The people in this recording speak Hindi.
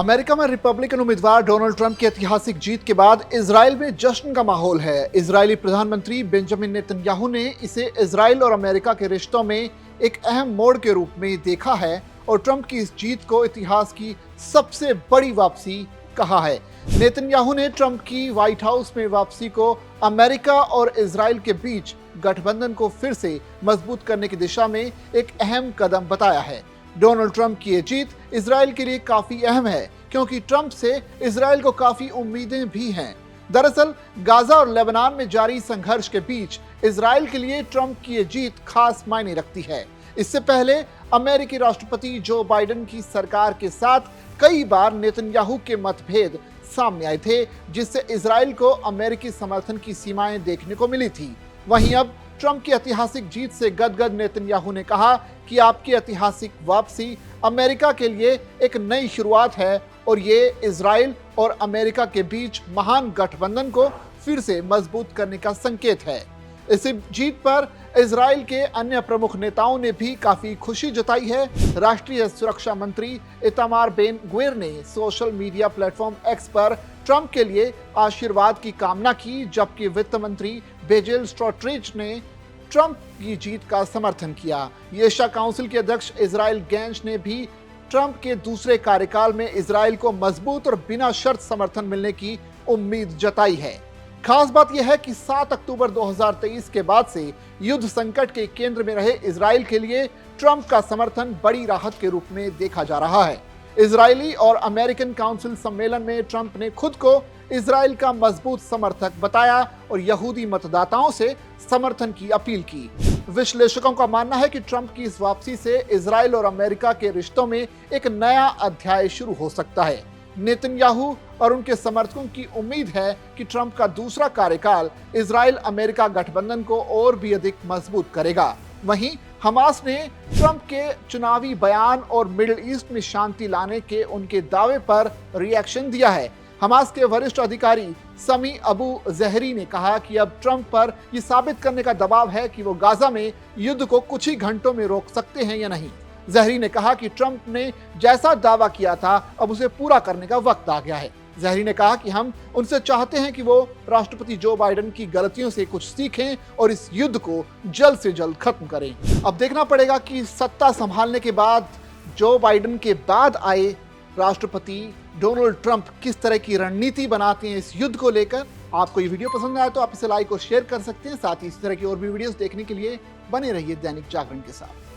अमेरिका में रिपब्लिकन उम्मीदवार डोनाल्ड ट्रंप की ऐतिहासिक जीत के बाद इजराइल में जश्न का माहौल है। इजरायली प्रधानमंत्री बेंजामिन नेतन्याहू ने इसे इजराइल और अमेरिका के रिश्तों में एक अहम मोड़ के रूप में देखा है और ट्रंप की इस जीत को इतिहास की सबसे बड़ी वापसी कहा है। नेतन्याहू ने ट्रंप की व्हाइट हाउस में वापसी को अमेरिका और इजराइल के बीच गठबंधन को फिर से मजबूत करने की दिशा में एक अहम कदम बताया है। डोनाल्ड ट्रंप की ये जीत इजराइल के लिए काफी अहम है क्योंकि ट्रंप से इजराइल को काफी उम्मीदें भी हैं। दरअसल गाजा और लेबनान में जारी संघर्ष के बीच इजराइल के लिए ट्रंप की ये जीत खास मायने रखती है। इससे पहले अमेरिकी राष्ट्रपति जो बाइडेन की सरकार के साथ कई बार नेतन्याहू के मतभेद सामने आए थे, जिससे इजराइल को अमेरिकी समर्थन की सीमाएं देखने को मिली थी। वहीं अब ट्रंप की ऐतिहासिक जीत से गदगद नेतन्याहू ने कहा कि आपकी ऐतिहासिक वापसी अमेरिका के लिए एक नई शुरुआत है और ये इजराइल और अमेरिका के बीच महान गठबंधन को फिर से मजबूत करने का संकेत है। इस जीत पर इजराइल के अन्य प्रमुख नेताओं ने भी काफी खुशी जताई है। राष्ट्रीय सुरक्षा मंत्री इतामार बेन ग्विर ने सोशल मीडिया प्लेटफॉर्म एक्स पर ट्रंप के लिए आशीर्वाद की कामना की, जबकि वित्त मंत्री बेजेल स्ट्रोट्रिच ने ट्रंप की जीत का समर्थन किया। एशिया काउंसिल के अध्यक्ष इजराइल गेंच ने भी ट्रंप के दूसरे कार्यकाल में इजराइल को मजबूत और बिना शर्त समर्थन मिलने की उम्मीद जताई है। खास बात यह है कि 7 अक्टूबर 2023 के बाद से युद्ध संकट के केंद्र में रहे इजराइल के लिए ट्रंप का समर्थन बड़ी राहत के रूप में देखा जा रहा है। इजरायली और अमेरिकन काउंसिल सम्मेलन में ट्रंप ने खुद को इजराइल का मजबूत समर्थक बताया और यहूदी मतदाताओं से समर्थन की अपील की। विश्लेषकों का मानना है कि ट्रंप की इस वापसी से इजराइल और अमेरिका के रिश्तों में एक नया अध्याय शुरू हो सकता है। नेतन्याहू और उनके समर्थकों की उम्मीद है कि ट्रंप का दूसरा कार्यकाल इजराइल अमेरिका गठबंधन को और भी अधिक मजबूत करेगा। वहीं हमास ने ट्रंप के चुनावी बयान और मिडिल ईस्ट में शांति लाने के उनके दावे पर रिएक्शन दिया है। हमास के वरिष्ठ अधिकारी समी अबू जहरी ने कहा कि अब ट्रंप पर यह साबित करने का दबाव है कि वो गाजा में युद्ध को कुछ ही घंटों में रोक सकते हैं या नहीं। जहरी ने कहा कि ट्रंप ने जैसा दावा किया था अब उसे पूरा करने का वक्त आ गया है। जहरी ने कहा कि हम उनसे चाहते हैं कि वो राष्ट्रपति जो बाइडेन की गलतियों से कुछ सीखें और इस युद्ध को जल्द से जल्द खत्म करें। अब देखना पड़ेगा कि सत्ता संभालने के बाद जो बाइडेन के बाद आए राष्ट्रपति डोनाल्ड ट्रंप किस तरह की रणनीति बनाते हैं इस युद्ध को लेकर। आपको ये वीडियो पसंद आया तो आप इसे लाइक और शेयर कर सकते हैं। साथ ही इस तरह की और भी वीडियोस देखने के लिए बने रहिए दैनिक जागरण के साथ।